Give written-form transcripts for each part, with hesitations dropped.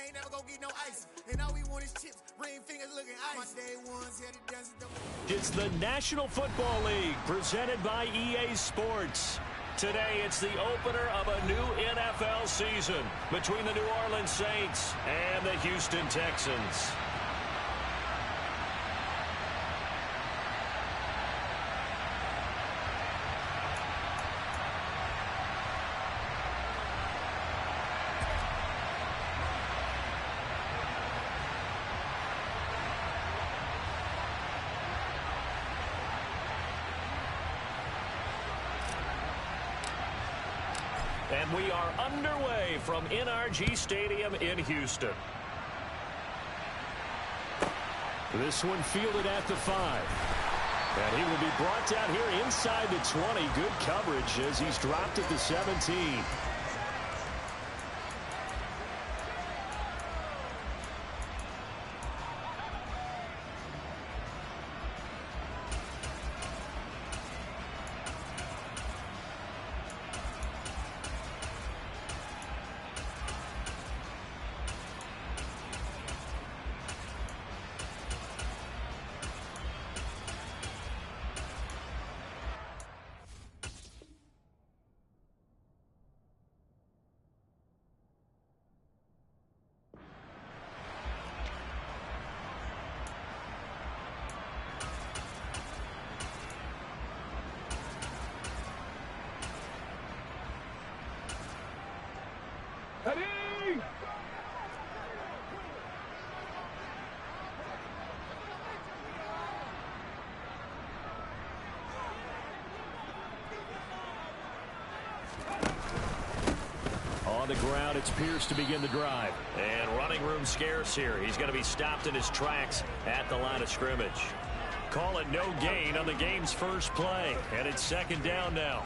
ain't never gonna get no ice. And all we want is chips, ring fingers looking ice. My day ones here to dance with them. It's the National Football League presented by EA Sports. Today, it's the opener of a new NFL season between the New Orleans Saints and the Houston Texans. And we are underway from NRG Stadium in Houston. This one fielded at the 5. And he will be brought down here inside the 20. Good coverage as he's dropped at the 17. On the ground, it's Pierce to begin the drive. And running room scarce here. He's going to be stopped in his tracks at the line of scrimmage. Call it no gain on the game's first play. And it's second down now.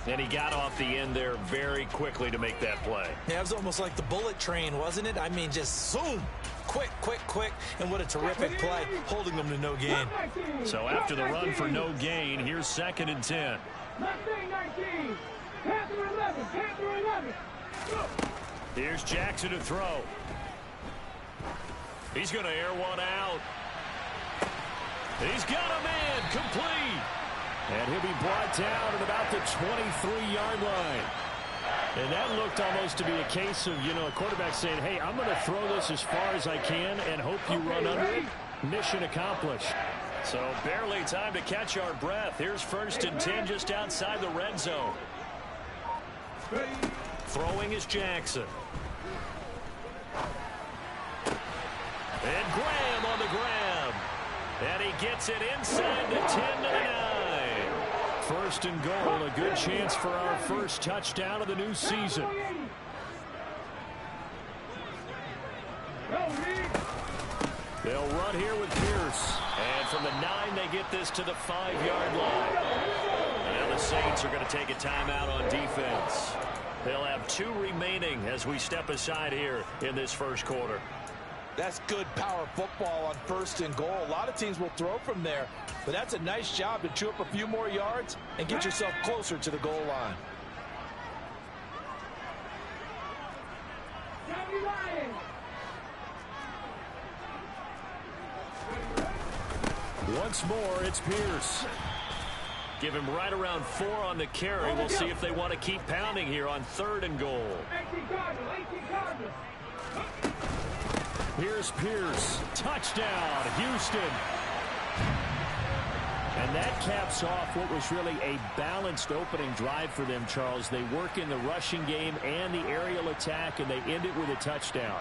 And he got off the end there very quickly to make that play. Yeah, it was almost like the bullet train, wasn't it? I mean, just zoom. Quick, quick, quick. And what a terrific play, holding them to no gain. So after the run for no gain, here's second and 10. Mustang 19. Panther 11. Panther 11. Here's Jackson to throw. He's going to air one out. He's got a man complete. And he'll be brought down at about the 23-yard line. And that looked almost to be a case of, a quarterback saying, hey, I'm going to throw this as far as I can and hope you run under it. Mission accomplished. So barely time to catch our breath. Here's first and 10 just outside the red zone. Throwing is Jackson. And Graham on the grab. And he gets it inside the 10 to the 9. First and goal, a good chance for our first touchdown of the new season. They'll run here with Pierce. And from the 9, they get this to the 5-yard line. Now the Saints are going to take a timeout on defense. They'll have 2 remaining as we step aside here in this first quarter. That's good power football on first and goal. A lot of teams will throw from there, but that's a nice job to chew up a few more yards and get yourself closer to the goal line. Once more, it's Pierce. Give him right around 4 on the carry. We'll see if they want to keep pounding here on 3rd and goal. Here's Pierce. Touchdown, Houston. And that caps off what was really a balanced opening drive for them, Charles. They work in the rushing game and the aerial attack, and they end it with a touchdown.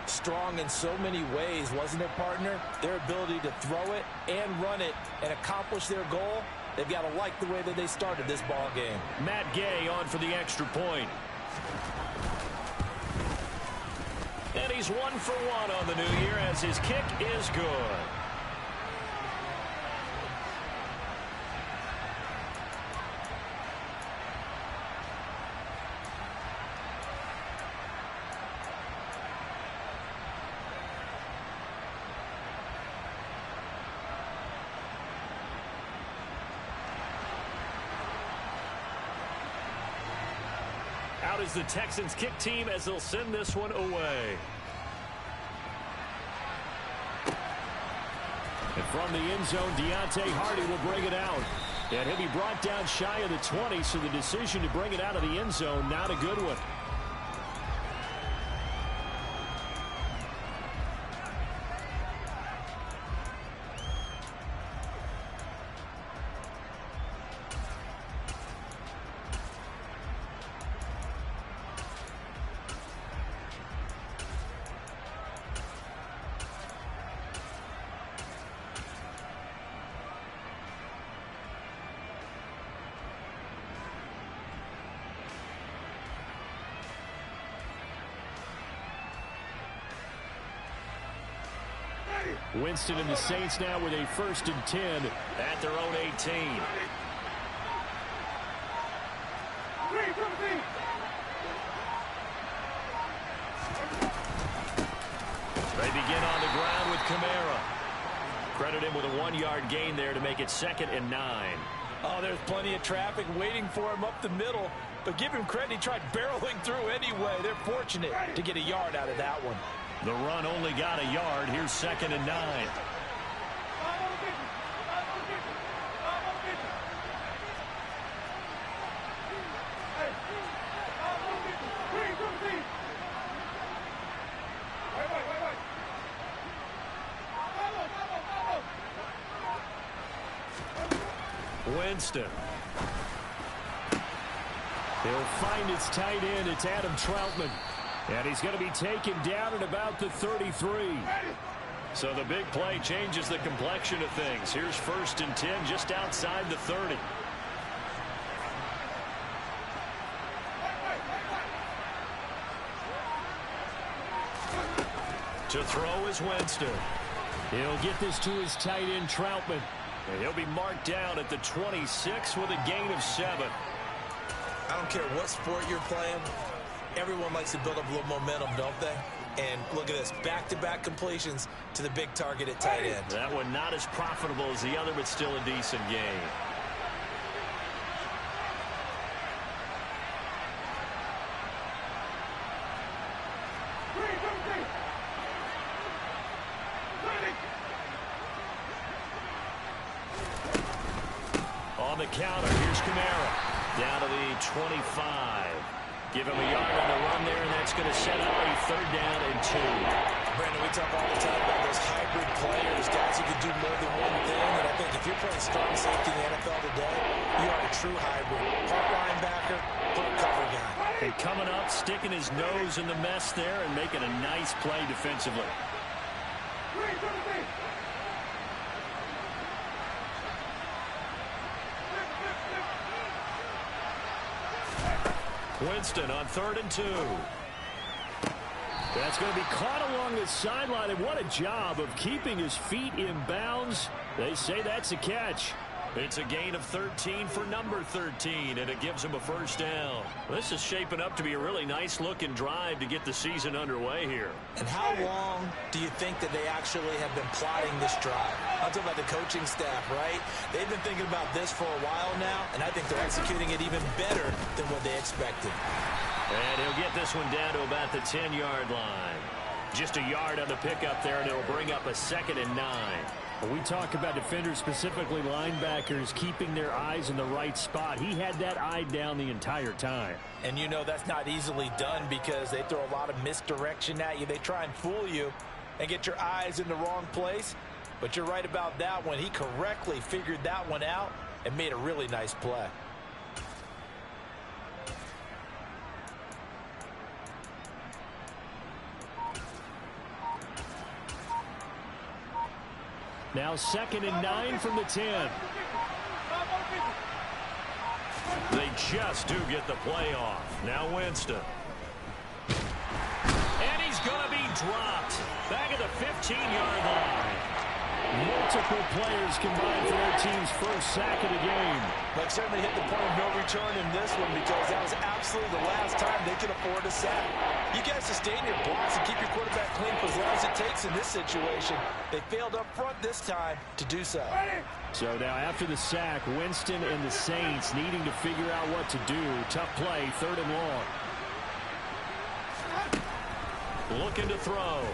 Strong in so many ways, wasn't it, partner? Their ability to throw it and run it and accomplish their goal. They've got to like the way that they started this ball game. Matt Gay on for the extra point. And he's 1 for 1 on the new year as his kick is good. Out is the Texans kick team as they'll send this one away. And from the end zone, Deontay Hardy will bring it out. And he'll be brought down shy of the 20, so the decision to bring it out of the end zone, not a good one. Winston and the Saints now with a 1st and 10 at their own 18. They begin on the ground with Kamara. Credit him with a 1-yard gain there to make it 2nd and 9. Oh, there's plenty of traffic waiting for him up the middle. But give him credit, he tried barreling through anyway. They're fortunate to get a yard out of that one. The run only got a yard. Here's 2nd and 9. Winston. He'll find his tight end. It's Adam Troutman. And he's going to be taken down at about the 33. So the big play changes the complexion of things. Here's 1st and 10 just outside the 30. To throw is Winston. He'll get this to his tight end, Troutman. And he'll be marked down at the 26 with a gain of 7. I don't care what sport you're playing. Everyone likes to build up a little momentum, don't they? And look at this, back-to-back completions to the big target at tight end. That one not as profitable as the other, but still a decent gain. On the counter, here's Kamara. Down to the 25. Give him a yard on the run there, and that's going to set up a 3rd down and 2. Brandon, we talk all the time about those hybrid players, guys who can do more than one thing. And I think if you're playing strong safety in the NFL today, you are a true hybrid. Part linebacker, part cover guy. And coming up, sticking his nose in the mess there and making a nice play defensively. Winston on 3rd and 2. That's going to be caught along the sideline, and what a job of keeping his feet in bounds. They say that's a catch. It's a gain of 13 for number 13, and it gives him a 1st down. This is shaping up to be a really nice-looking drive to get the season underway here. And how long do you think that they actually have been plotting this drive? I'm talking about the coaching staff, right? They've been thinking about this for a while now, and I think they're executing it even better than what they expected. And he'll get this one down to about the 10-yard line. Just a yard on the pickup there, and it'll bring up a 2nd and 9. We talk about defenders, specifically linebackers, keeping their eyes in the right spot. He had that eye down the entire time. And you know that's not easily done because they throw a lot of misdirection at you. They try and fool you and get your eyes in the wrong place. But you're right about that one. He correctly figured that one out and made a really nice play. Now 2nd and 9 from the 10. They just do get the play off. Now Winston. And he's going to be dropped. Back at the 15-yard line. Multiple players combined for their team's 1st sack of the game. But certainly hit the point of no return in this one because that was absolutely the last time they could afford a sack. You guys sustain your blocks and keep your quarterback clean for as long as it takes in this situation. They failed up front this time to do so. So now after the sack, Winston and the Saints needing to figure out what to do. Tough play, 3rd and long. Looking to throw.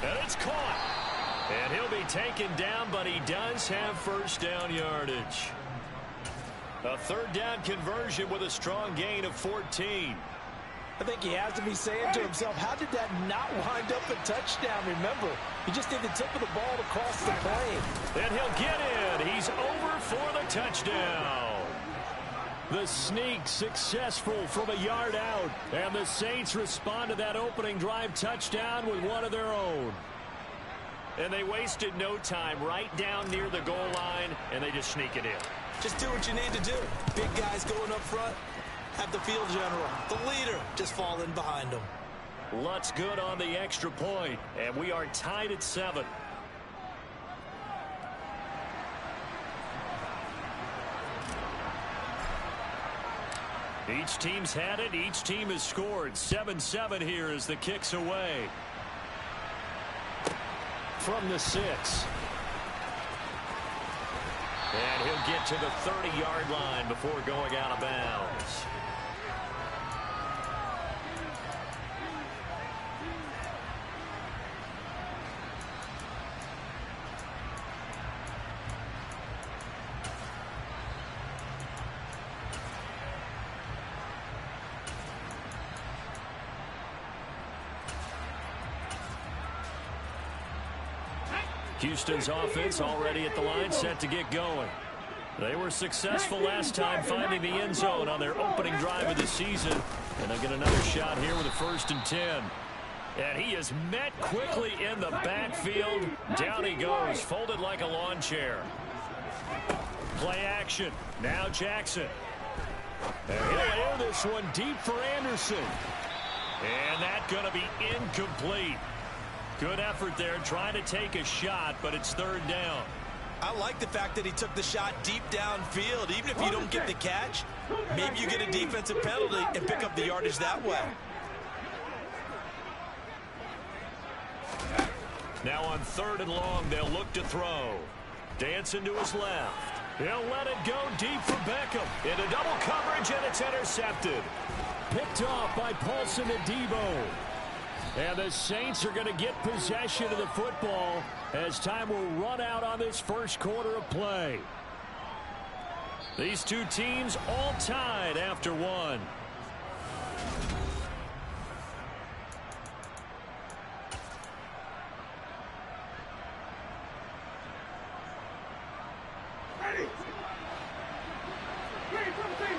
And it's caught. And he'll be taken down, but he does have first down yardage. A third down conversion with a strong gain of 14. I think he has to be saying to himself, how did that not wind up a touchdown? Remember, he just did the tip of the ball to cross the plane. And he'll get in. He's over for the touchdown. The sneak successful from a yard out. And the Saints respond to that opening drive touchdown with one of their own. And they wasted no time right down near the goal line, and they just sneak it in. Just do what you need to do. Big guys going up front. Have the field general, the leader, just fall in behind him. Lutt's good on the extra point, and we are tied at 7. Each team's had it. Each team has scored. 7-7 here as the kick's away. From the 6. And he'll get to the 30-yard line before going out of bounds. Houston's offense already at the line, set to get going. They were successful last time finding the end zone on their opening drive of the season. And they'll get another shot here with a 1st and 10. And he is met quickly in the backfield. Down he goes, folded like a lawn chair. Play action. Now Jackson. And he'll air this one deep for Anderson. And that's going to be incomplete. Good effort there, trying to take a shot, but it's 3rd down. I like the fact that he took the shot deep downfield. Even if you don't get the catch, maybe you get a defensive penalty and pick up the yardage that way. Now on 3rd and long, they'll look to throw. Dancing to his left. He'll let it go deep for Beckham. Into double coverage, and it's intercepted. Picked off by Paulson Adebo. And the Saints are going to get possession of the football as time will run out on this first quarter of play. These two teams all tied after one. Ready. 3, 17.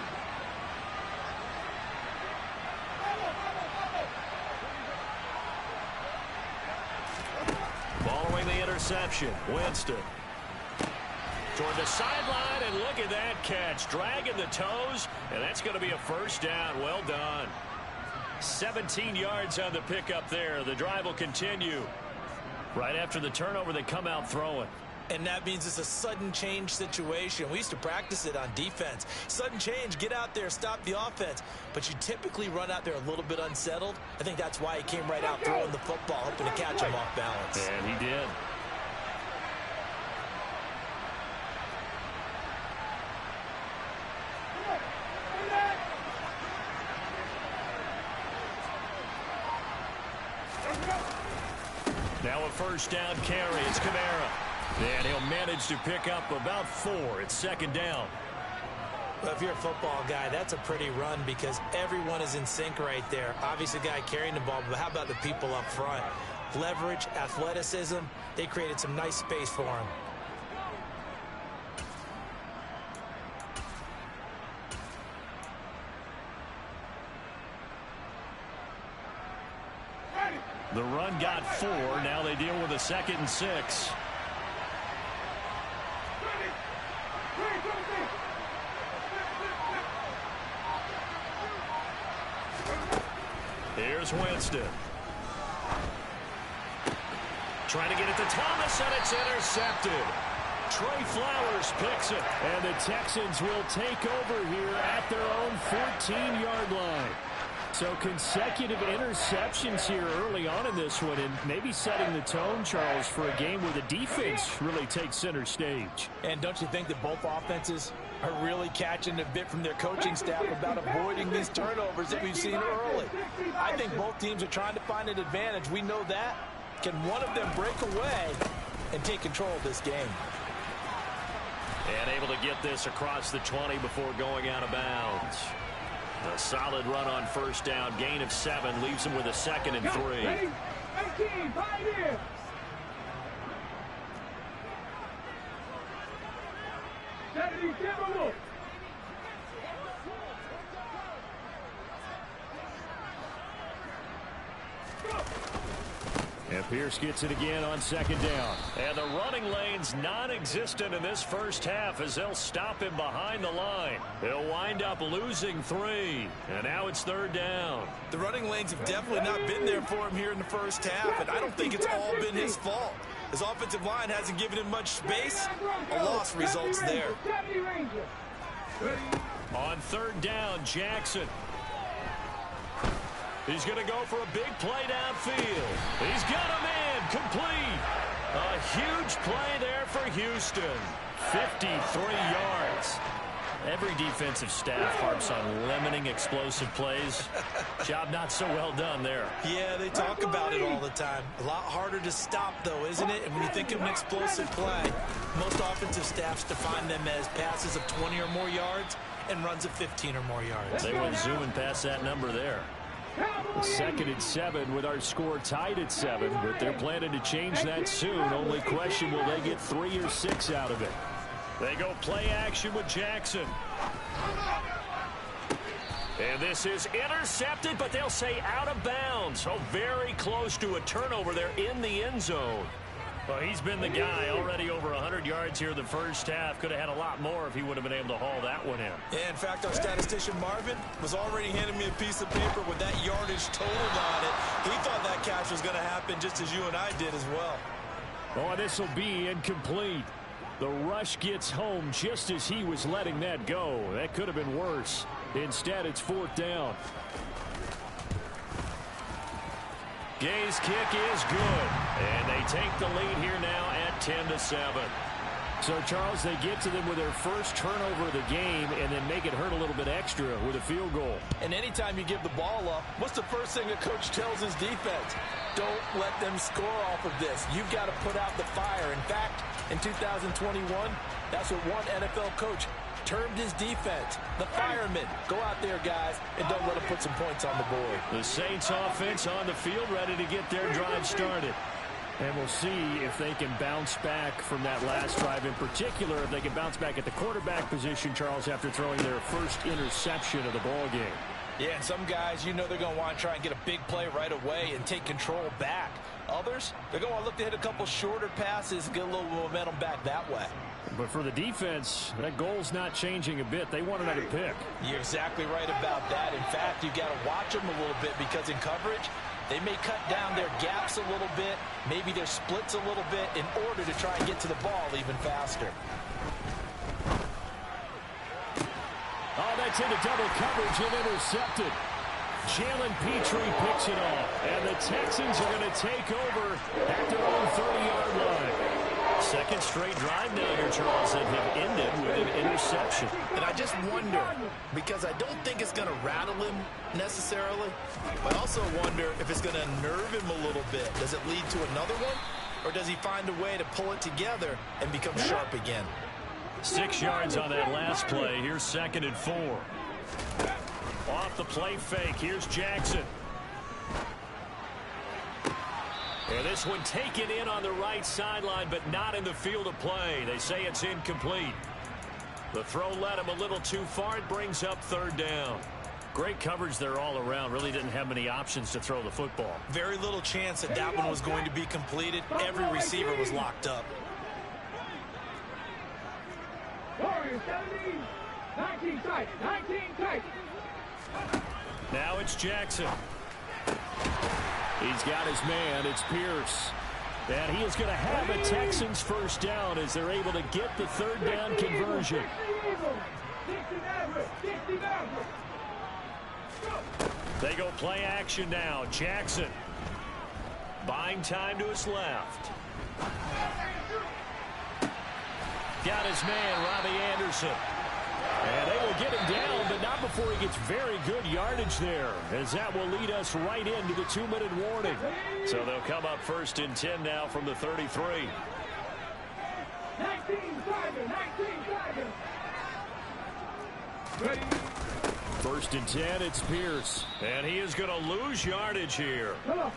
Following the interception, Winston toward the sideline, and look at that catch. Dragging the toes, and that's going to be a 1st down. Well done. 17 yards on the pickup there. The drive will continue. Right after the turnover, they come out throwing. And that means it's a sudden change situation. We used to practice it on defense. Sudden change, get out there, stop the offense. But you typically run out there a little bit unsettled. I think that's why he came right out throwing the football, hoping to catch him off balance. And he did. Now a 1st down carry. It's Kamara. And he'll manage to pick up about 4. It's 2nd down. Well, if you're a football guy, that's a pretty run because everyone is in sync right there. Obviously, the guy carrying the ball, but how about the people up front? Leverage, athleticism, they created some nice space for him. The run got 4. Now they deal with a 2nd and 6. Here's Winston. Trying to get it to Thomas, and it's intercepted. Trey Flowers picks it. And the Texans will take over here at their own 14-yard line. So consecutive interceptions here early on in this one, and maybe setting the tone, Charles, for a game where the defense really takes center stage. And don't you think that both offenses are really catching a bit from their coaching staff about avoiding these turnovers that we've seen early? I think both teams are trying to find an advantage. We know that. Can one of them break away? and take control of this game. And able to get this across the 20 before going out of bounds. A solid run on first down. Gain of 7 leaves him with a 2nd and 3. 18, Pioneer. And Pierce gets it again on 2nd down. And the running lane's non-existent in this first half as they'll stop him behind the line. He'll wind up losing 3. And now it's 3rd down. The running lanes have definitely not been there for him here in the first half, and I don't think it's all been his fault. His offensive line hasn't given him much space. A loss results there. On 3rd down, Jackson. He's going to go for a big play downfield. He's got a man complete. A huge play there for Houston. 53 yards. Every defensive staff harps on limiting explosive plays. Job not so well done there. Yeah, they talk about it all the time. A lot harder to stop, though, isn't it? And when you think of an explosive play, most offensive staffs define them as passes of 20 or more yards and runs of 15 or more yards. They went zooming past that number there. 2nd and 7 with our score tied at 7, but they're planning to change that soon. Only question, will they get 3 or 6 out of it? They go play action with Jackson. And this is intercepted, but they'll say out of bounds. So very close to a turnover there in the end zone. Well, he's been the guy, already over 100 yards here the first half. Could have had a lot more if he would have been able to haul that one in. Yeah, in fact, our statistician Marvin was already handing me a piece of paper with that yardage totaled on it. He thought that catch was going to happen just as you and I did as well. Oh, this will be incomplete. The rush gets home just as he was letting that go. That could have been worse. Instead, it's 4th down. Gay's kick is good. And they take the lead here now at 10-7. So, Charles, they get to them with their first turnover of the game and then make it hurt a little bit extra with a field goal. And anytime you give the ball up, what's the first thing the coach tells his defense? Don't let them score off of this. You've got to put out the fire. In fact, in 2021, that's what one NFL coach termed his defense, the firemen. Go out there, guys, and don't let them put some points on the board. The Saints offense on the field, ready to get their drive started. And we'll see if they can bounce back from that last drive, in particular, if they can bounce back at the quarterback position, Charles, after throwing their first interception of the ball game. Yeah, and some guys, you know they're going to want to try and get a big play right away and take control back. Others, they're going to look to hit a couple shorter passes and get a little momentum back that way. But for the defense, that goal's not changing a bit. They want another pick. You're exactly right about that. In fact, you've got to watch them a little bit because in coverage, they may cut down their gaps a little bit, maybe their splits a little bit in order to try and get to the ball even faster. Oh, that's into double coverage and intercepted. Jalen Petrie picks it off, and the Texans are going to take over at their own 30-yard line. Second straight drive now here, Charles, that have ended with an interception. And I just wonder, because I don't think it's going to rattle him necessarily, but I also wonder if it's going to nerve him a little bit. Does it lead to another one, or does he find a way to pull it together and become sharp again? 6 yards on that last play. Here's 2nd and 4. Off the play fake. Here's Jackson. And this one taken in on the right sideline, but not in the field of play. They say it's incomplete. The throw led him a little too far. It brings up 3rd down. Great coverage there all around. Really didn't have many options to throw the football. Very little chance that that one was going to be completed. Every receiver was locked up. Warriors 17, 19 tight, 19 tight. Now it's Jackson. He's got his man. It's Pierce. And he is going to have a Texans first down as they're able to get the 3rd down conversion. They go play action now. Jackson buying time to his left. Got his man, Robbie Anderson. And they will get him down, but not before he gets very good yardage there, as that will lead us right into the 2-minute warning. So they'll come up 1st and 10 now from the 33. 19 Tiger, 19 Tiger. Ready. 1st and 10, it's Pierce. And he is going to lose yardage here. Come on.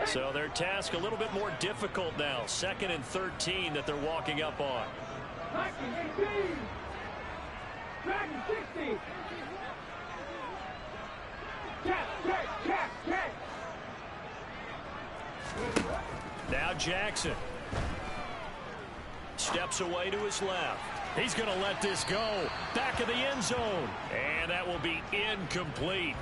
So their task a little bit more difficult now. 2nd and 13 that they're walking up on. Viking 18. Dragon 60. Check. Now Jackson. Steps away to his left. He's going to let this go. Back of the end zone. And that will be incomplete.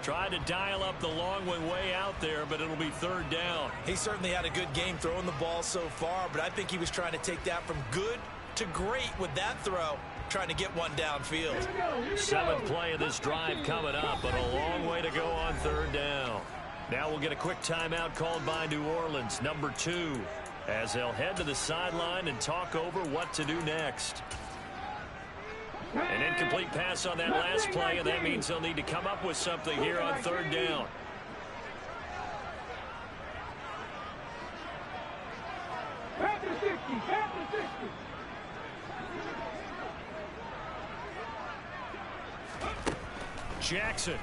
Tried to dial up the long one way out there, but it'll be 3rd down. He certainly had a good game throwing the ball so far, but I think he was trying to take that from good to great with that throw, trying to get one downfield. 7th play of this drive coming up, but a long way to go on 3rd down. Now we'll get a quick timeout called by New Orleans, number 2, as they'll head to the sideline and talk over what to do next. An incomplete pass on that last play, and that means they'll need to come up with something here on 3rd down. Panther 60. Jackson.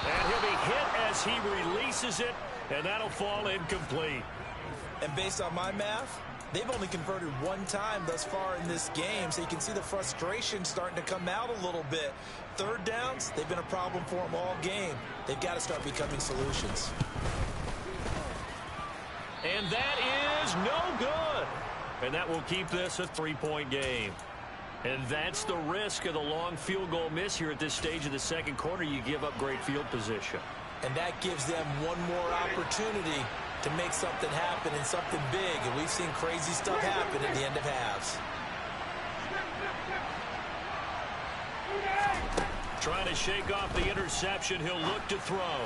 And he'll be hit as he releases it, and that'll fall incomplete. And based on my math, they've only converted one time thus far in this game, so you can see the frustration starting to come out a little bit. 3rd downs, they've been a problem for them all game. They've got to start becoming solutions. And that is no good. And that will keep this a 3-point game. And that's the risk of the long field goal miss here at this stage of the 2nd quarter. You give up great field position. And that gives them one more opportunity to make something happen and something big. And we've seen crazy stuff happen at the end of halves. Trying to shake off the interception. He'll look to throw.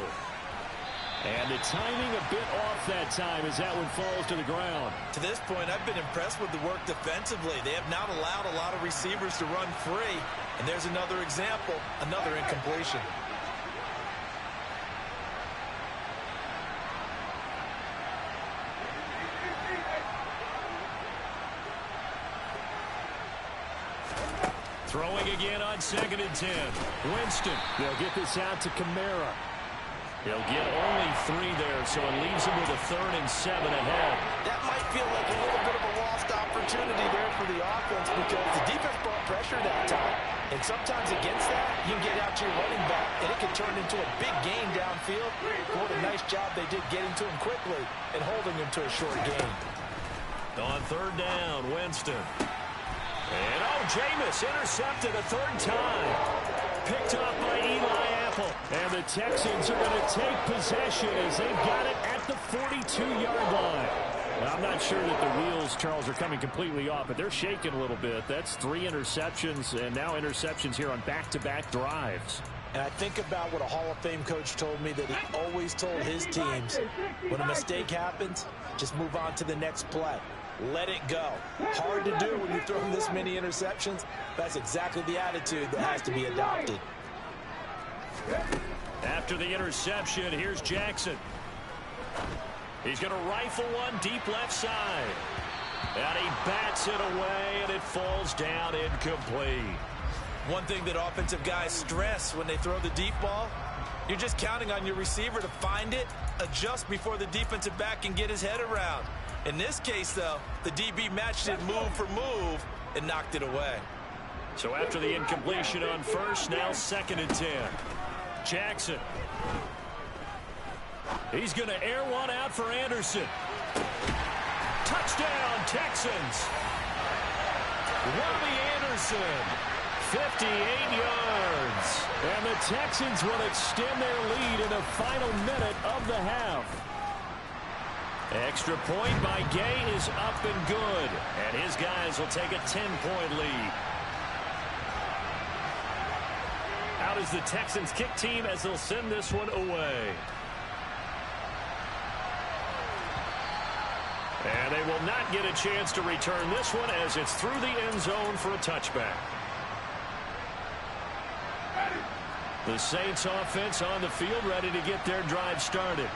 And the timing a bit off that time as that one falls to the ground. To this point, I've been impressed with the work defensively. They have not allowed a lot of receivers to run free. And there's another example, another incompletion. Throwing again on 2nd and 10. Winston. They'll get this out to Kamara. He'll get only 3 there, so it leaves him with a 3rd and 7 ahead. That might feel like a little bit of a lost opportunity there for the offense because the defense brought pressure that time. And sometimes against that, you can get out to your running back, and it can turn into a big gain downfield. What a nice job they did getting to him quickly and holding him to a short gain. On 3rd down, Winston. And, Jameis intercepted a 3rd time. Picked off by Eli Apple. And the Texans are going to take possession as they've got it at the 42-yard line. I'm not sure that the wheels, Charles, are coming completely off, but they're shaking a little bit. That's 3 interceptions, and now interceptions here on back-to-back drives. And I think about what a Hall of Fame coach told me that he always told his teams, when a mistake happens, just move on to the next play. Let it go. Hard to do when you're throwing this many interceptions. That's exactly the attitude that has to be adopted. After the interception, here's Jackson. He's going to rifle one deep left side. And he bats it away, and it falls down incomplete. One thing that offensive guys stress when they throw the deep ball, you're just counting on your receiver to find it, adjust before the defensive back can get his head around. In this case, though, the DB matched it move for move and knocked it away. So after the incompletion on 1st, now 2nd and 10. Jackson. He's going to air one out for Anderson. Touchdown, Texans. Robbie Anderson, 58 yards. And the Texans will extend their lead in the final minute of the half. Extra point by Gay is up and good. And his guys will take a 10-point lead. Out is the Texans kick team as they'll send this one away. And they will not get a chance to return this one as it's through the end zone for a touchback. The Saints offense on the field ready to get their drive started.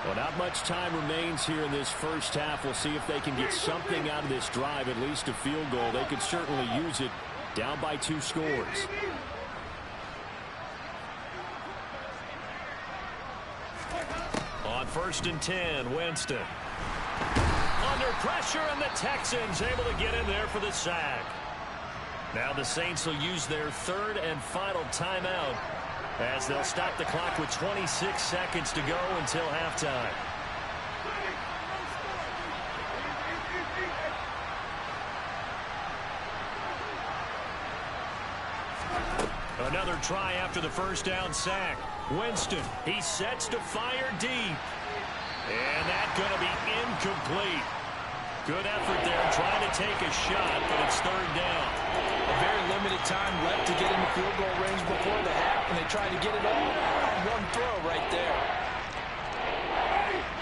Well, not much time remains here in this first half. We'll see if they can get something out of this drive, at least a field goal. They could certainly use it, down by 2 scores. On 1st and 10, Winston. Under pressure, and the Texans able to get in there for the sack. Now the Saints will use their 3rd and final timeout as they'll stop the clock with 26 seconds to go until halftime. Another try after the first down sack. Winston, he sets to fire deep. And that's going to be incomplete. Good effort there trying to take a shot, but it's 3rd down. A very limited time left to get into field goal range before the half, and they tried to get it all on one throw right there.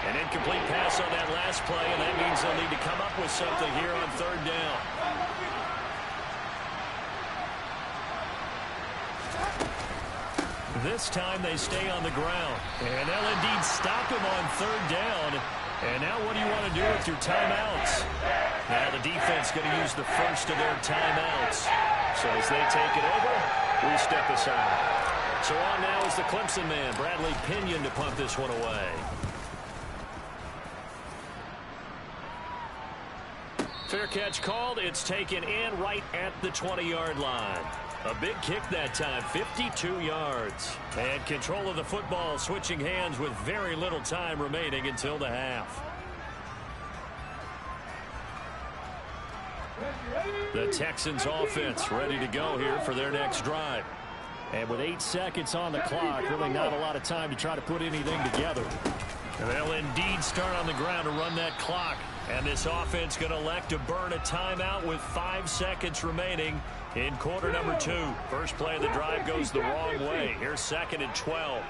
An incomplete pass on that last play, and that means they'll need to come up with something here on 3rd down. This time they stay on the ground, and they'll indeed stop him on 3rd down. And now what do you want to do with your timeouts? Now the defense going to use the first of their timeouts. So as they take it over, we step aside. So on now is the Clemson man, Bradley Pinion, to punt this one away. Fair catch called. It's taken in right at the 20-yard line. A big kick that time, 52 yards. And control of the football switching hands with very little time remaining until the half. The Texans offense ready to go here for their next drive. And with 8 seconds on the clock, really not a lot of time to try to put anything together. They'll indeed start on the ground to run that clock. And this offense going to elect to burn a timeout with 5 seconds remaining in quarter number 2. First play of the drive goes the wrong way. Here's 2nd and 12.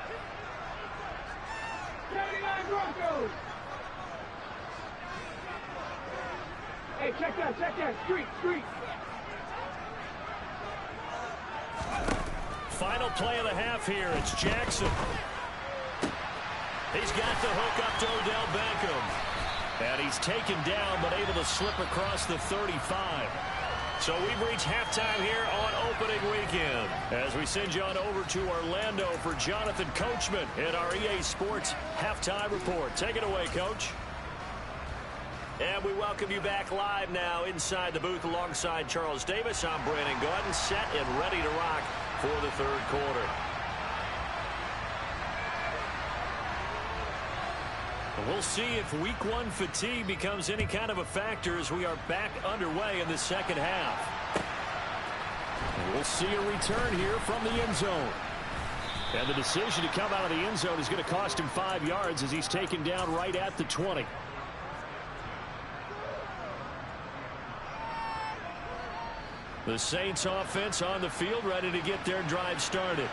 Hey, check that. Street. Final play of the half here. It's Jackson. He's got the hook up to Odell Beckham. And he's taken down, but able to slip across the 35. So we've reached halftime here on opening weekend. As we send you on over to Orlando for Jonathan Coachman in our EA Sports Halftime Report. Take it away, Coach. And we welcome you back live now inside the booth alongside Charles Davis. I'm Brandon Gordon, set and ready to rock for the 3rd quarter. We'll see if week 1 fatigue becomes any kind of a factor as we are back underway in the 2nd half. We'll see a return here from the end zone. And the decision to come out of the end zone is going to cost him 5 yards as he's taken down right at the 20. The Saints offense on the field ready to get their drive started.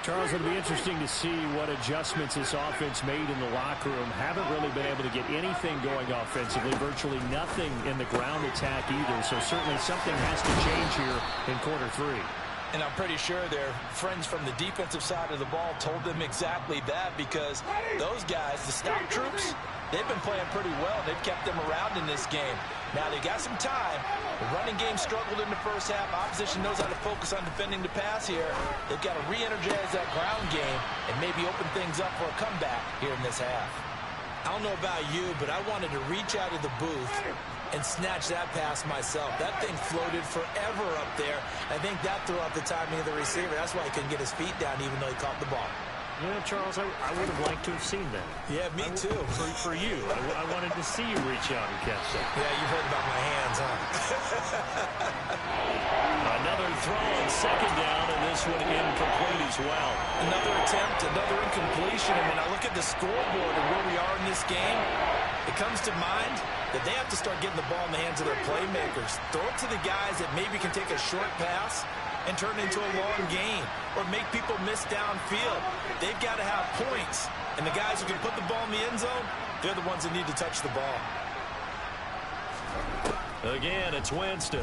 Charles, it'll be interesting to see what adjustments this offense made in the locker room. Haven't really been able to get anything going offensively. Virtually nothing in the ground attack either. So certainly something has to change here in quarter 3. And I'm pretty sure their friends from the defensive side of the ball told them exactly that, because those guys, the stop troops, they've been playing pretty well. They've kept them around in this game. Now they got some time. The running game struggled in the first half. Opposition knows how to focus on defending the pass here. They've got to re-energize that ground game and maybe open things up for a comeback here in this half. I don't know about you, but I wanted to reach out of the booth and snatch that pass myself. That thing floated forever up there. I think that threw out the timing of the receiver. That's why he couldn't get his feet down even though he caught the ball. You know, Charles, I would have liked to have seen that. Yeah, me too. For you. I wanted to see you reach out and catch that. Yeah, you heard about my hands, huh? Another throw on 2nd down, and this one incomplete as well. Another attempt, another incompletion. I mean, I look at the scoreboard and where we are in this game. It comes to mind that they have to start getting the ball in the hands of their playmakers. Throw it to the guys that maybe can take a short pass and turn it into a long game or make people miss downfield. They've got to have points. And the guys who can put the ball in the end zone, they're the ones that need to touch the ball. Again, it's Winston.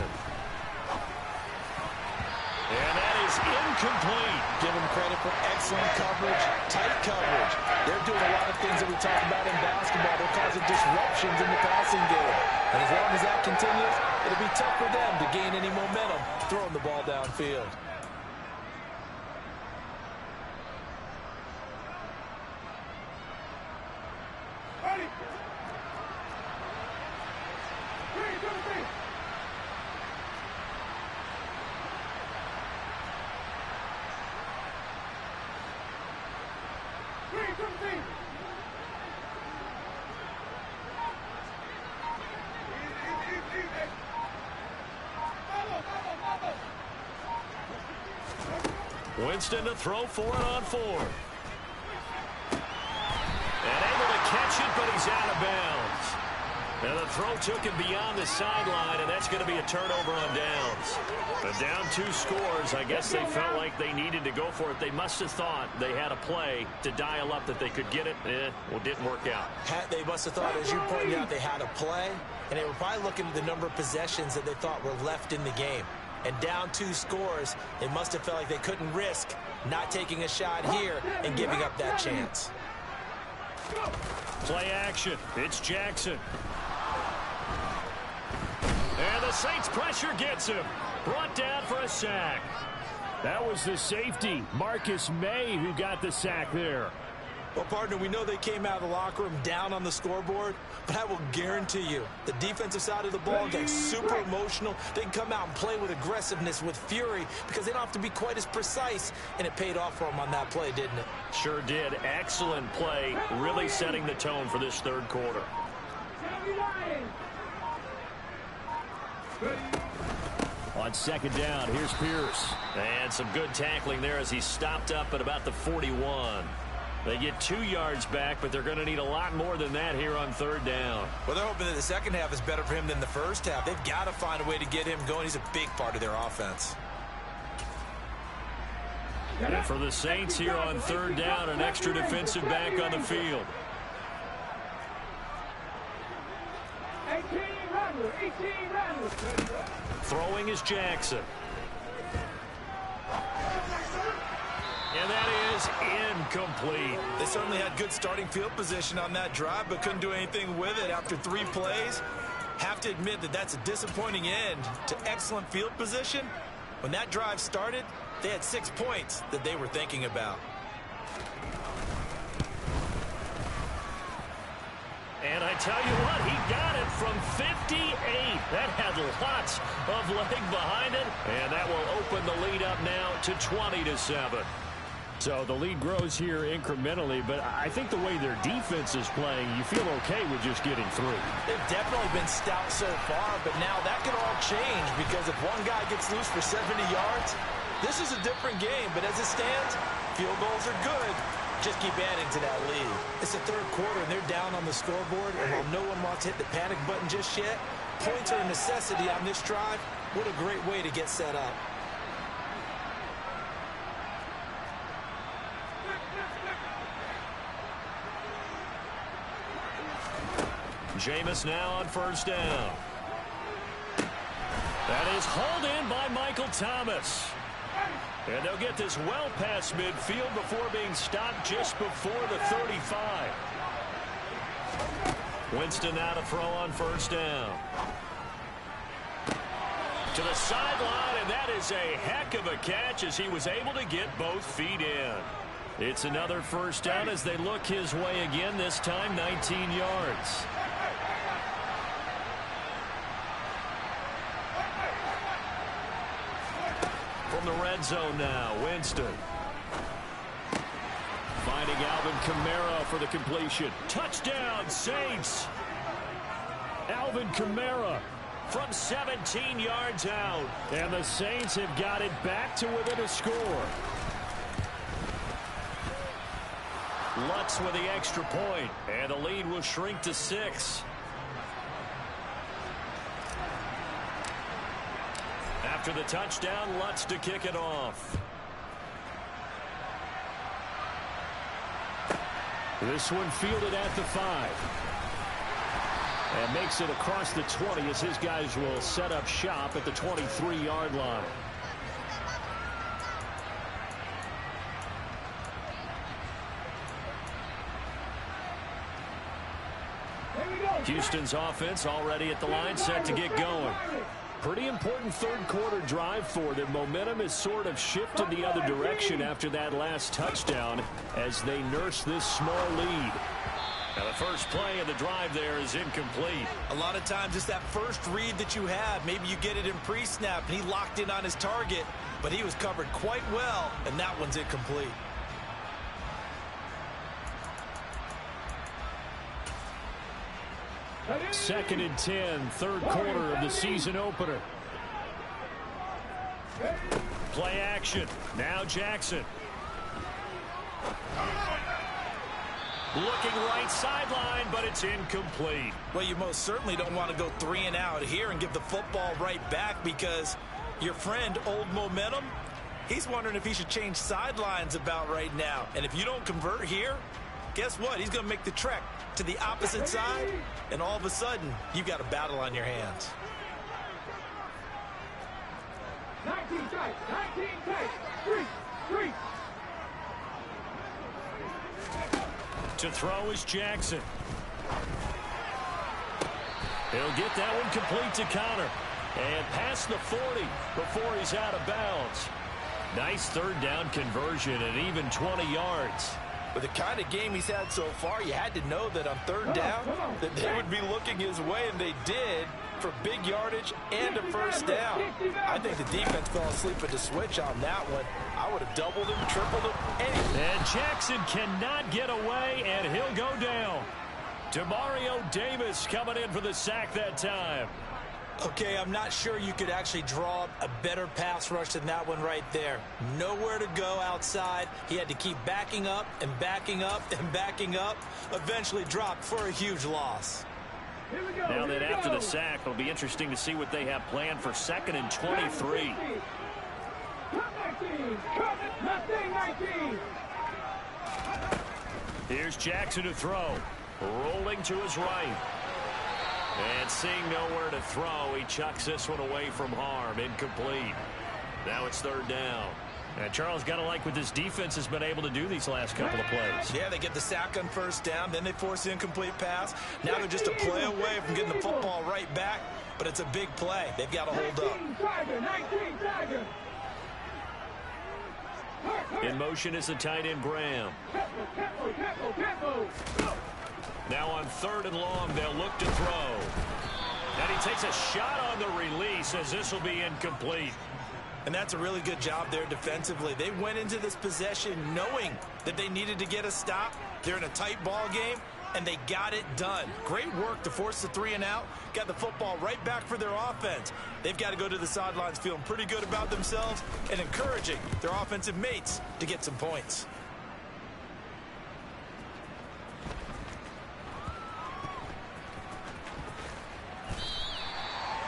And that is incomplete. Give him credit for excellent coverage, tight coverage. They're doing a lot of things that we talk about in basketball. They're causing disruptions in the passing game. And as long as that continues, it'll be tough for them to gain any momentum throwing the ball downfield. Winston to throw for it on 4. And able to catch it, but he's out of bounds. And the throw took him beyond the sideline, and that's going to be a turnover on downs. But down 2 scores, I guess they felt like they needed to go for it. They must have thought they had a play to dial up that they could get it. Well, didn't work out. They must have thought, as you pointed out, they had a play, and they were probably looking at the number of possessions that they thought were left in the game. And down 2 scores, they must have felt like they couldn't risk not taking a shot here and giving up that chance. Play action. It's Jackson. And the Saints pressure gets him. Brought down for a sack. That was the safety, Marcus May, who got the sack there. Well, partner, we know they came out of the locker room down on the scoreboard, but I will guarantee you the defensive side of the ball gets super emotional. They can come out and play with aggressiveness, with fury, because they don't have to be quite as precise, and it paid off for them on that play, didn't it? Sure did. Excellent play, really setting the tone for this third quarter. On second down, here's Pierce. And some good tackling there as he stopped up at about the 41. They get 2 yards back, but they're going to need a lot more than that here on third down. Well, they're hoping that the second half is better for him than the first half. They've got to find a way to get him going. He's a big part of their offense. And for the Saints here on third down, an extra defensive back on the field. 18 Rattler. Throwing is Jackson. And that is incomplete. They certainly had good starting field position on that drive, but couldn't do anything with it after 3 plays. Have to admit that that's a disappointing end to excellent field position. When that drive started, they had 6 points that they were thinking about. And I tell you what, he got it from 58. That had lots of leg behind it. And that will open the lead up now to 20-7. So the lead grows here incrementally, but I think the way their defense is playing, you feel okay with just getting through. They've definitely been stout so far, but now that could all change because if one guy gets loose for 70 yards, this is a different game. But as it stands, field goals are good. Just keep adding to that lead. It's the third quarter, and they're down on the scoreboard, and while no one wants to hit the panic button just yet, points are a necessity on this drive. What a great way to get set up. Jameis now on first down. That is hauled in by Michael Thomas. And they'll get this well past midfield before being stopped just before the 35. Winston now to throw on first down. To the sideline, and that is a heck of a catch as he was able to get both feet in. It's another first down as they look his way again, this time 19 yards. From the red zone now, Winston. Finding Alvin Kamara for the completion. Touchdown, Saints. Alvin Kamara from 17 yards out. And the Saints have got it back to within a score. Lutz with the extra point, and the lead will shrink to 6. After the touchdown, Lutz to kick it off. This one fielded at the 5. And makes it across the 20 as his guys will set up shop at the 23-yard line. Houston's offense already at the line, set to get going. Pretty important third-quarter drive for them. Momentum has sort of shifted the other direction after that last touchdown as they nurse this small lead. Now, the first play of the drive there is incomplete. A lot of times it's that first read that you have. Maybe you get it in pre-snap, and he locked in on his target, but he was covered quite well, and that one's incomplete. Second and 10, third quarter of the season opener. Play action. Now Jackson. Looking right sideline, but it's incomplete. Well, you most certainly don't want to go 3 and out here and give the football right back because your friend, Old Momentum, he's wondering if he should change sidelines about right now. And if you don't convert here, guess what? He's going to make the trek to the opposite side, and all of a sudden, you've got a battle on your hands. 19 tight, 19 tight, 3. To throw is Jackson. He'll get that one complete to Connor. And past the 40 before he's out of bounds. Nice third down conversion and even 20 yards. With the kind of game he's had so far, you had to know that on third down that they would be looking his way, and they did, for big yardage and a first down. I think the defense fell asleep at the switch on that one. I would have doubled him, tripled him, anything. And Jackson cannot get away, and he'll go down. Demario Davis coming in for the sack that time. Okay, I'm not sure you could actually draw up a better pass rush than that one right there. Nowhere to go outside. He had to keep backing up and backing up and backing up. Eventually dropped for a huge loss. Now that after the sack, it'll be interesting to see what they have planned for 2nd and 23. Here's Jackson to throw. Rolling to his right. And seeing nowhere to throw, he chucks this one away from harm. Incomplete. Now it's third down. And Charles, got to like what this defense has been able to do these last couple of plays. Yeah, they get the sack on first down, then they force the incomplete pass. Now they're just a play away from getting the football right back, but it's a big play. They've got to hold up. In motion is the tight end, Graham. Now on 3rd and long, they'll look to throw. And he takes a shot on the release as this will be incomplete. And that's a really good job there defensively. They went into this possession knowing that they needed to get a stop. They're in a tight ball game, and they got it done. Great work to force the 3 and out. Got the football right back for their offense. They've got to go to the sidelines feeling pretty good about themselves and encouraging their offensive mates to get some points.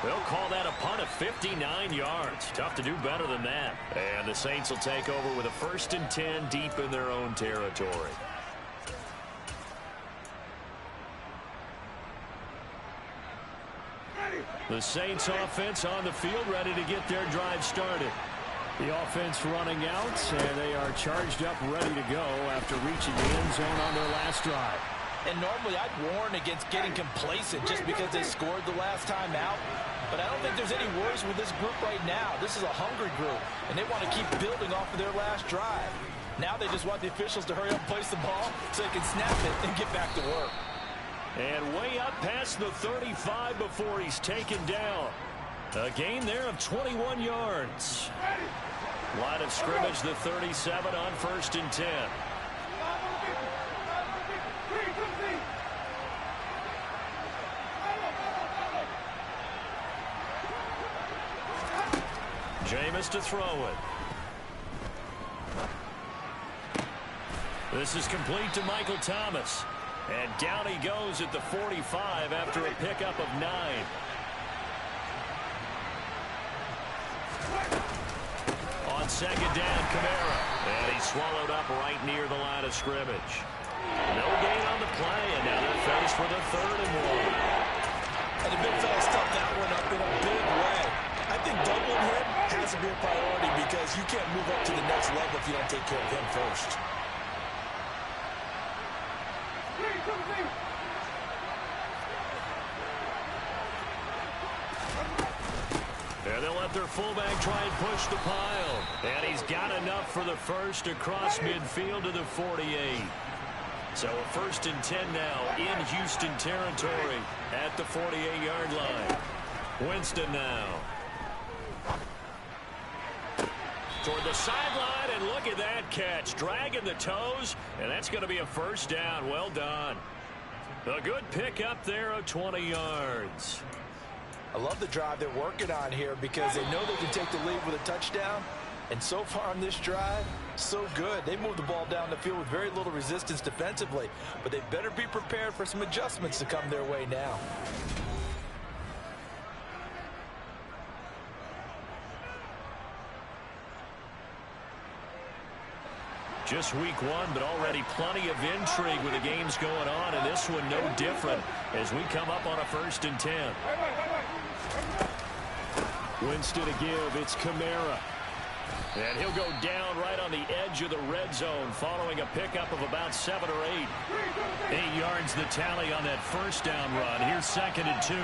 They'll call that a punt of 59 yards. Tough to do better than that. And the Saints will take over with a 1st and 10 deep in their own territory. The Saints offense on the field, ready to get their drive started. The offense running out, and they are charged up, ready to go after reaching the end zone on their last drive. And normally I'd warn against getting complacent just because they scored the last time out. But I don't think there's any worries with this group right now. This is a hungry group, and they want to keep building off of their last drive. Now they just want the officials to hurry up and place the ball so they can snap it and get back to work. And way up past the 35 before he's taken down. A gain there of 21 yards. Line of scrimmage, the 37 on 1st and 10. Jameis to throw it. This is complete to Michael Thomas. And down he goes at the 45 after a pickup of 9. On 2nd down, Kamara. And he's swallowed up right near the line of scrimmage. No gain on the play, and now they're faced with a 3rd and 1. And the big fella stuffed that one up in a big way. I think doubling him has to be a priority because you can't move up to the next level if you don't take care of him first. And they'll let their fullback try and push the pile. And he's got enough for the first across midfield to the 48. So a 1st and 10 now in Houston territory at the 48-yard line. Winston now. Toward the sideline, and look at that catch. Dragging the toes, and that's going to be a 1st down. Well done. A good pick up there of 20 yards. I love the drive they're working on here because they know they can take the lead with a touchdown. And so far on this drive, so good. They moved the ball down the field with very little resistance defensively, but they better be prepared for some adjustments to come their way now. Just week 1, but already plenty of intrigue with the games going on, and this one no different as we come up on a 1st and 10. Winston to give. It's Kamara. And he'll go down right on the edge of the red zone following a pickup of about 7 or 8. 8 yards the tally on that 1st down run. Here's 2nd and 2.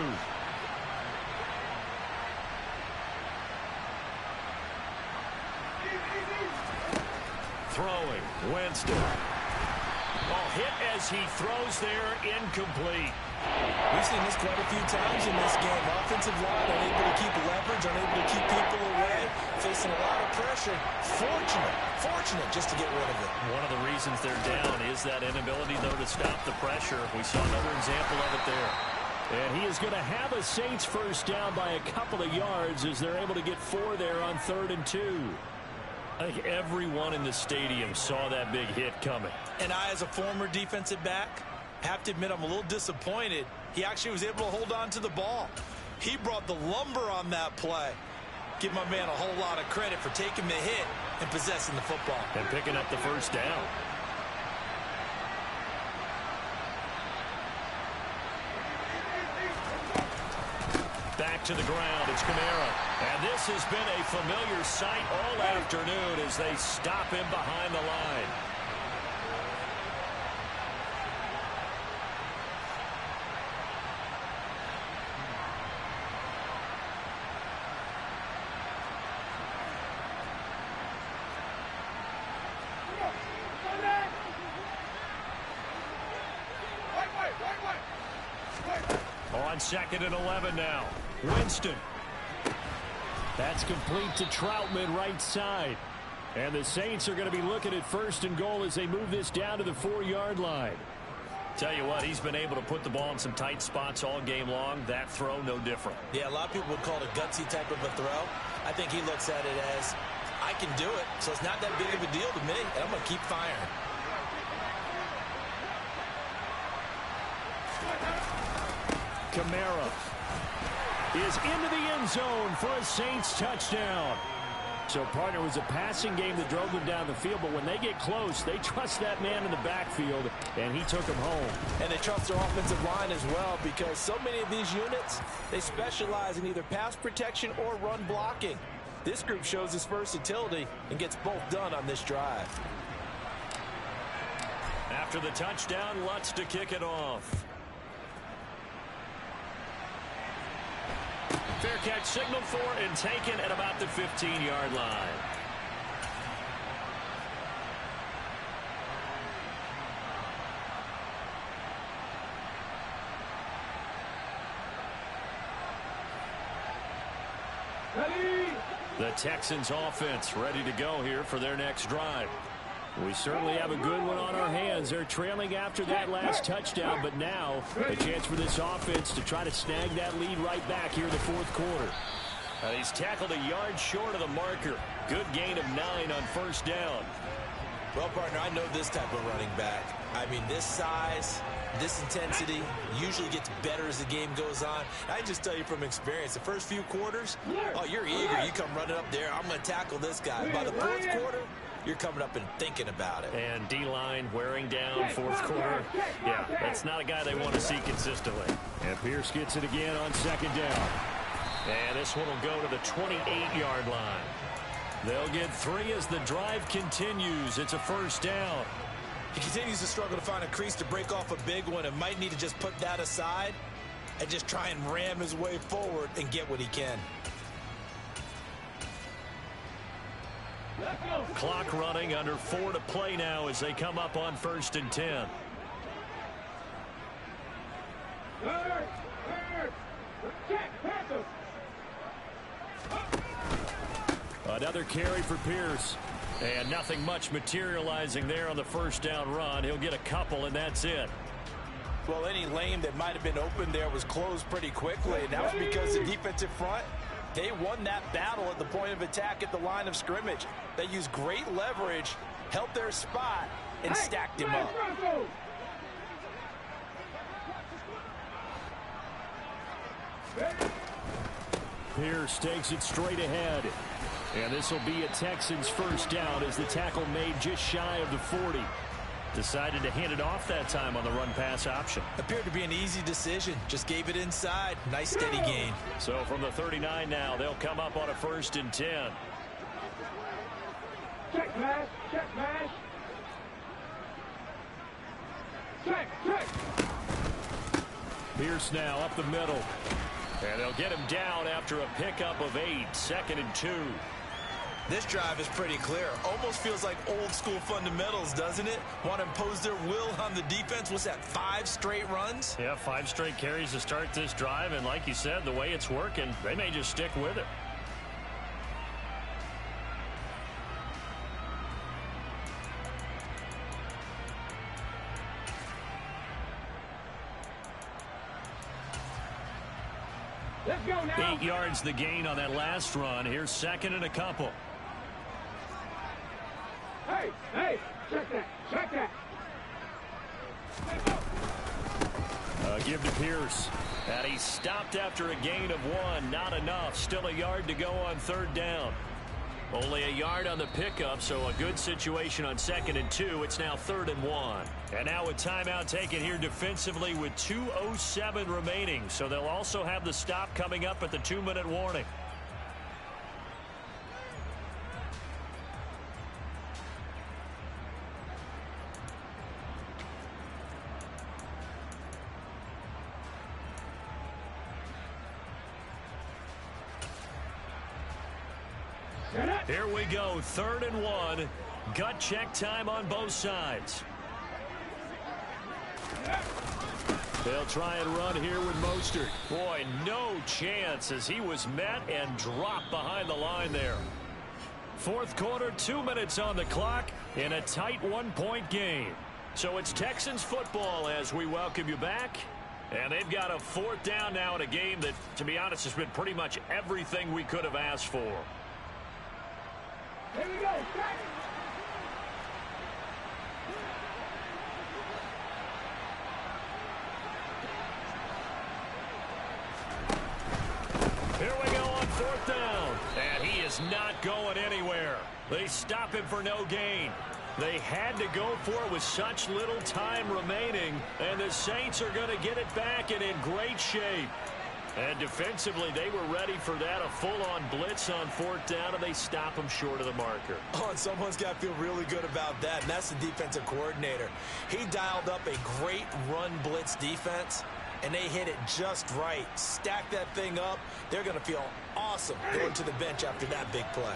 Throwing, Winston. Ball hit as he throws there, incomplete. We've seen this quite a few times in this game. Offensive line unable to keep leverage, unable to keep people away, facing a lot of pressure. Fortunate just to get rid of it. One of the reasons they're down is that inability, though, to stop the pressure. We saw another example of it there. And he is going to have a Saints 1st down by a couple of yards as they're able to get 4 there on 3rd and 2. I think everyone in the stadium saw that big hit coming. And I, as a former defensive back, have to admit I'm a little disappointed. He actually was able to hold on to the ball. He brought the lumber on that play. Give my man a whole lot of credit for taking the hit and possessing the football. And picking up the 1st down. Back to the ground. It's Kamara. And this has been a familiar sight all afternoon as they stop him behind the line. On 2nd and 11 now. Winston. That's complete to Troutman, right side. And the Saints are going to be looking at 1st and goal as they move this down to the 4-yard line. Tell you what, he's been able to put the ball in some tight spots all game long. That throw, no different. Yeah, a lot of people would call it a gutsy type of a throw. I think he looks at it as, I can do it, so it's not that big of a deal to me, and I'm going to keep firing. Kamara is into the end zone for a Saints touchdown. So, partner, it was a passing game that drove them down the field, but when they get close, they trust that man in the backfield, and he took him home. And they trust their offensive line as well, because so many of these units, they specialize in either pass protection or run blocking. This group shows its versatility and gets both done on this drive. After the touchdown, Lutz to kick it off. Fair catch signaled for and taken at about the 15-yard line. The Texans offense ready to go here for their next drive. We certainly have a good one on our hands. They're trailing after that last touchdown, but now a chance for this offense to try to snag that lead right back here in the 4th quarter. He's tackled a yard short of the marker. Good gain of 9 on 1st down. Well, partner, I know this type of running back. I mean, this size, this intensity usually gets better as the game goes on. I just tell you from experience, the first few quarters, oh, you're eager. You come running up there, I'm going to tackle this guy. By the 4th quarter, you're coming up and thinking about it. And D-line wearing down 4th quarter. Yeah, that's not a guy they want to see consistently. And Pierce gets it again on 2nd down. And this one will go to the 28-yard line. They'll get 3 as the drive continues. It's a 1st down. He continues to struggle to find a crease to break off a big one and might need to just put that aside and just try and ram his way forward and get what he can. Clock running, under 4 to play now as they come up on 1st and 10. Another carry for Pierce. And nothing much materializing there on the first down run. He'll get a couple, and that's it. Well, any lane that might have been open there was closed pretty quickly, and that was because the defensive front, they won that battle at the point of attack at the line of scrimmage. They used great leverage, held their spot, and stacked him up. Pierce takes it straight ahead. And this will be a Texans first down as the tackle made just shy of the 40. Decided to hand it off that time on the run-pass option. Appeared to be an easy decision. Just gave it inside. Nice steady gain. So from the 39 now, they'll come up on a 1st and 10. Check pass, check pass. Check. Pierce now up the middle. And they'll get him down after a pickup of 8, 2nd and 2. This drive is pretty clear. Almost feels like old school fundamentals, doesn't it? Want to impose their will on the defense. What's that, 5 straight runs? Yeah, 5 straight carries to start this drive. And like you said, the way it's working, they may just stick with it. Let's go now. 8 yards the gain on that last run. Here's 2nd and a couple. Hey, check that. Give to Pierce. And he stopped after a gain of 1. Not enough. Still a yard to go on 3rd down. Only a yard on the pickup, so a good situation on 2nd and 2. It's now 3rd and 1. And now a timeout taken here defensively with 2:07 remaining. So they'll also have the stop coming up at the 2-minute warning. Here we go, 3rd and 1. Gut check time on both sides. They'll try and run here with Mostert. Boy, no chance as he was met and dropped behind the line there. 4th quarter, 2 minutes on the clock in a tight 1-point game. So it's Texans football as we welcome you back. And they've got a 4th down now in a game that, to be honest, has been pretty much everything we could have asked for. Here we go. Here we go on 4th down. And he is not going anywhere. They stop him for no gain. They had to go for it with such little time remaining. And the Saints are going to get it back and in great shape. And defensively, they were ready for that, a full-on blitz on 4th down, and they stop them short of the marker. Oh, and someone's got to feel really good about that, and that's the defensive coordinator. He dialed up a great run blitz defense, and they hit it just right. Stack that thing up. They're going to feel awesome going to the bench after that big play.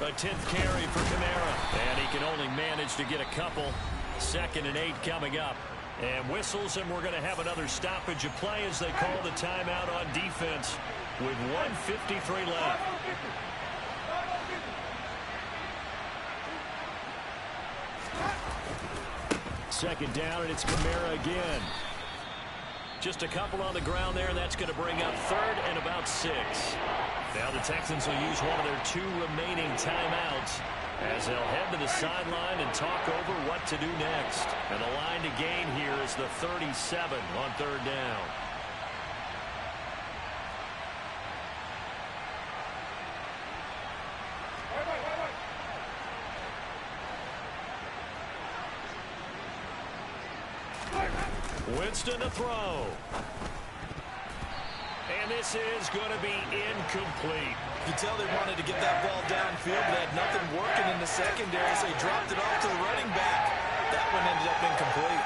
A 10th carry for Kamara. And he can only manage to get a couple. 2nd and 8 coming up. And whistles, and we're going to have another stoppage of play as they call the timeout on defense with 1:53 left. Second down, and it's Kamara again. Just a couple on the ground there, and that's going to bring up 3rd and about 6. Now the Texans will use one of their 2 remaining timeouts as they'll head to the sideline and talk over what to do next. And the line to gain here is the 37 on 3rd down. Winston to throw. And this is going to be incomplete. You can tell they wanted to get that ball downfield, but had nothing working in the secondary, so he dropped it off to the running back. That one ended up incomplete.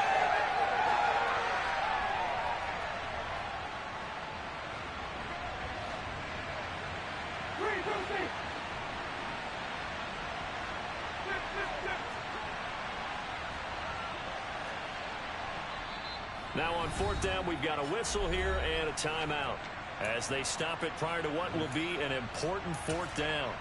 Now on fourth down, we've got a whistle here and a timeout as they stop it prior to what will be an important fourth down.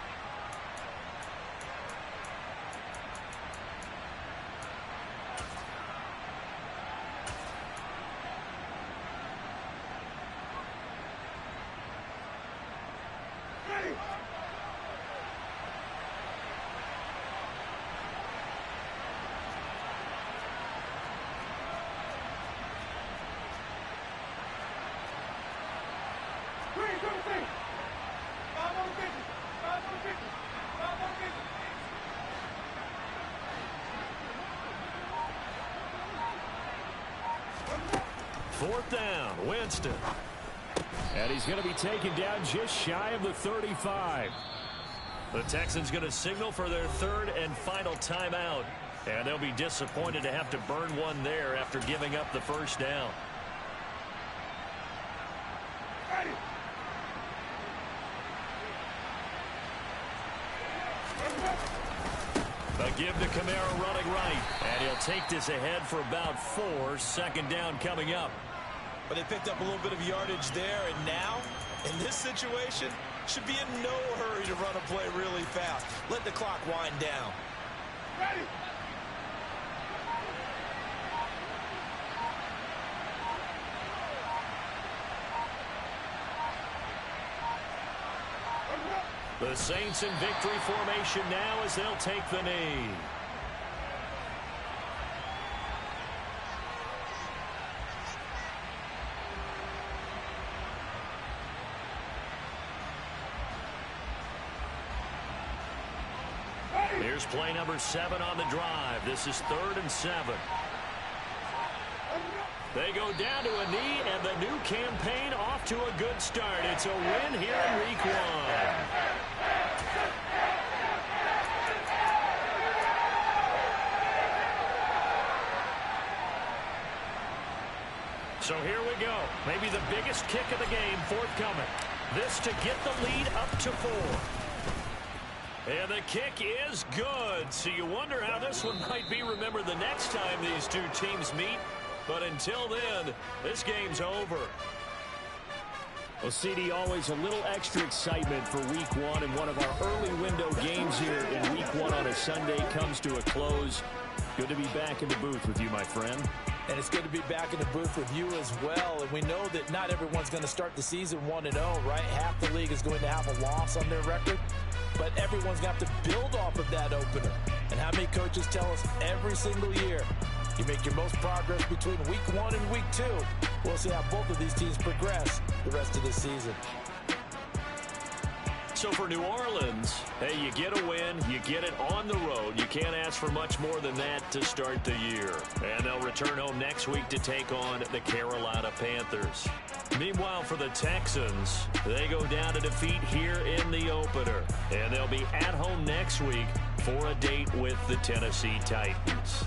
Fourth down, Winston. And he's going to be taken down just shy of the 35. The Texans going to signal for their third and final timeout. And they'll be disappointed to have to burn one there after giving up the first down. A give to Kamara running right. And he'll take this ahead for about 4. Second down coming up. But they picked up a little bit of yardage there, and now, in this situation, should be in no hurry to run a play really fast. Let the clock wind down. Ready. The Saints in victory formation now as they'll take the knee. Here's play number 7 on the drive. This is 3rd and 7. They go down to a knee, and the new campaign off to a good start. It's a win here in week 1. So here we go. Maybe the biggest kick of the game forthcoming. This to get the lead up to 4. And the kick is good. So you wonder how this one might be remembered the next time these two teams meet. But until then, this game's over. Well, CD, always a little extra excitement for week 1. And one of our early window games here in week 1 on a Sunday comes to a close. Good to be back in the booth with you, my friend. And it's good to be back in the booth with you as well. And we know that not everyone's going to start the season 1-0, right? Half the league is going to have a loss on their record. But everyone's going to have to build off of that opener. And how many coaches tell us every single year, you make your most progress between week 1 and week 2. We'll see how both of these teams progress the rest of this season. So for New Orleans, hey, you get a win, you get it on the road. You can't ask for much more than that to start the year. And they'll return home next week to take on the Carolina Panthers. Meanwhile, for the Texans, they go down to defeat here in the opener. And they'll be at home next week for a date with the Tennessee Titans.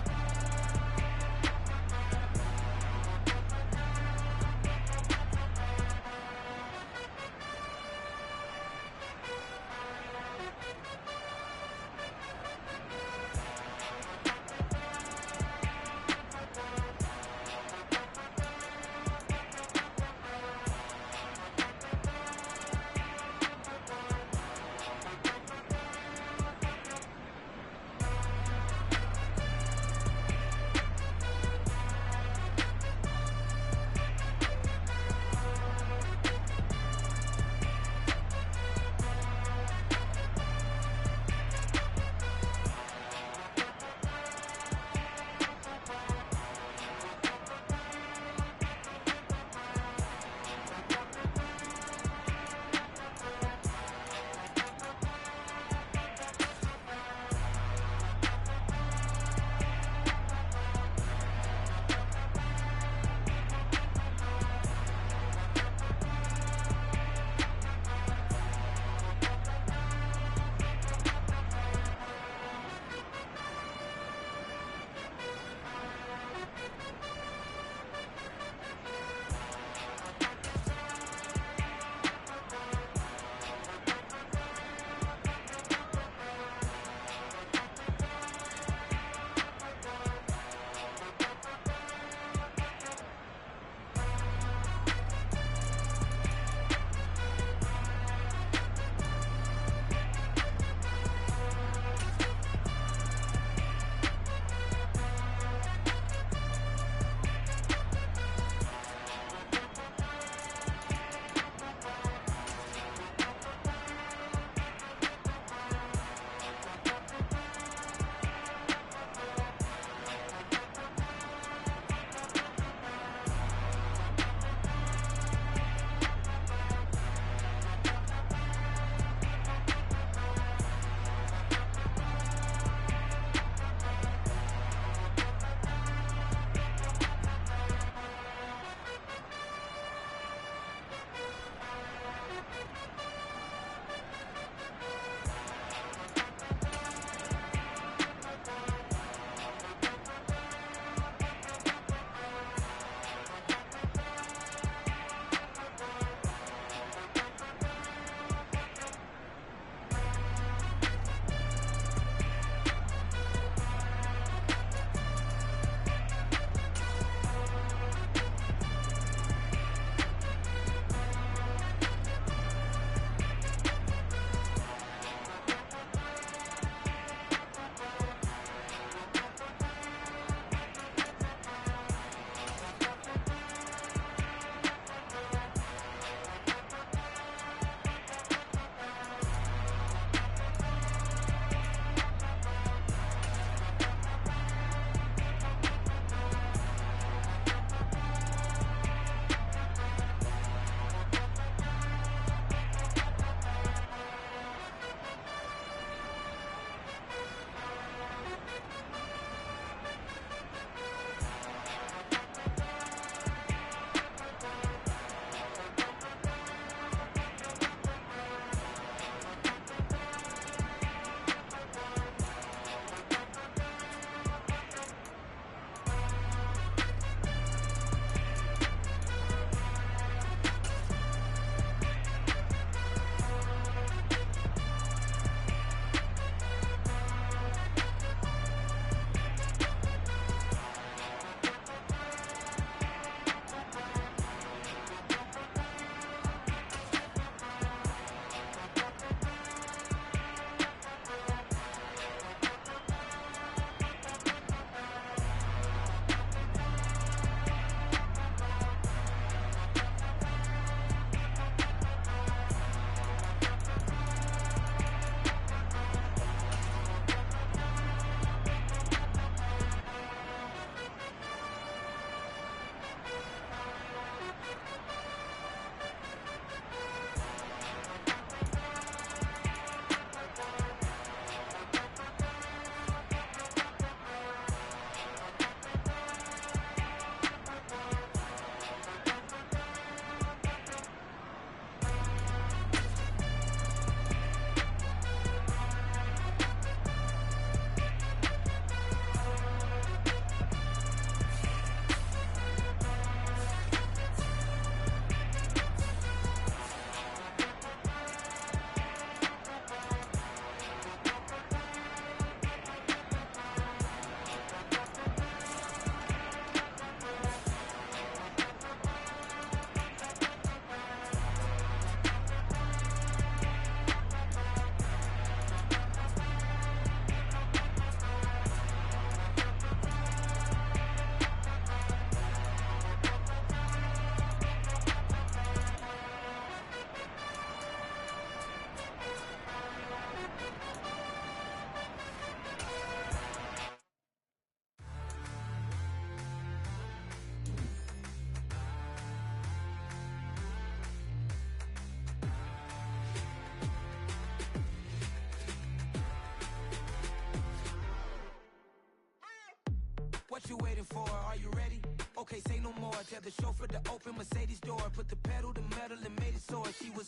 you waiting for? Are you ready? Okay, say no more. Tell the chauffeur to open Mercedes door. Put the pedal to metal and made it soar. She was,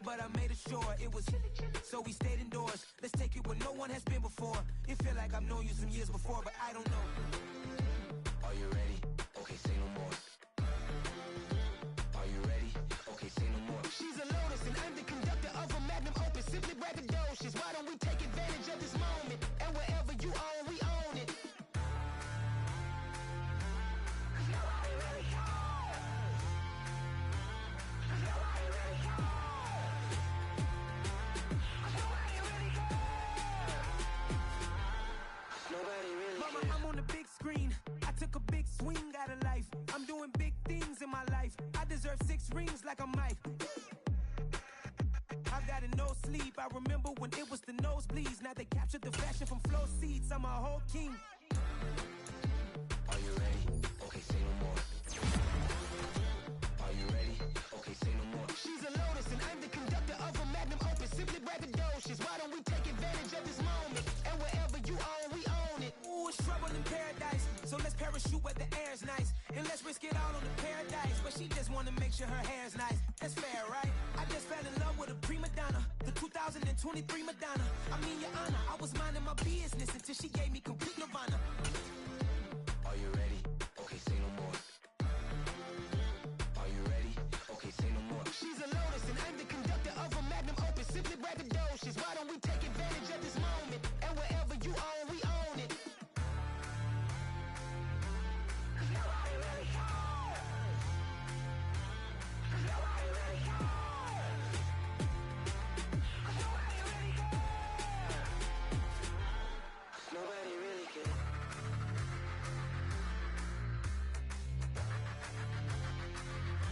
but I made it sure it was. So we stayed indoors. Let's take it where no one has been before. It feel like I've known you some years before, but I don't know. Are you ready? Okay, say no more. Are you ready? Okay, say no more. She's a Lotus and I'm the conductor of a magnum opus. Simply braggadocious. Why don't we take advantage of this moment? And wherever you own, we own it. Nobody really cares. Nobody really cares. Nobody really cares. Nobody really cares. Mama, I'm on the big screen. I took a big swing out of life. I'm doing big things in my life. I deserve 6 rings like I'm Mike. I've got no sleep. I remember when it was the nosebleeds. Now they captured the fashion from flow seats. I'm a whole king. Are you ready? Okay, say no more. Are you ready? Okay, say no more. She's a Lotus and I'm the conductor of a magnum opus. Simply braggadocious. Why don't we take advantage of this moment? And wherever you own, we own it. Ooh, it's trouble in paradise. So let's parachute where the air's nice. And let's risk it all on the paradise. But she just wanna make sure her hair's nice. That's fair, right? I just fell in love with a prima donna. The 2023 Madonna. I mean, your honor, I was minding my business until she gave me complete nirvana.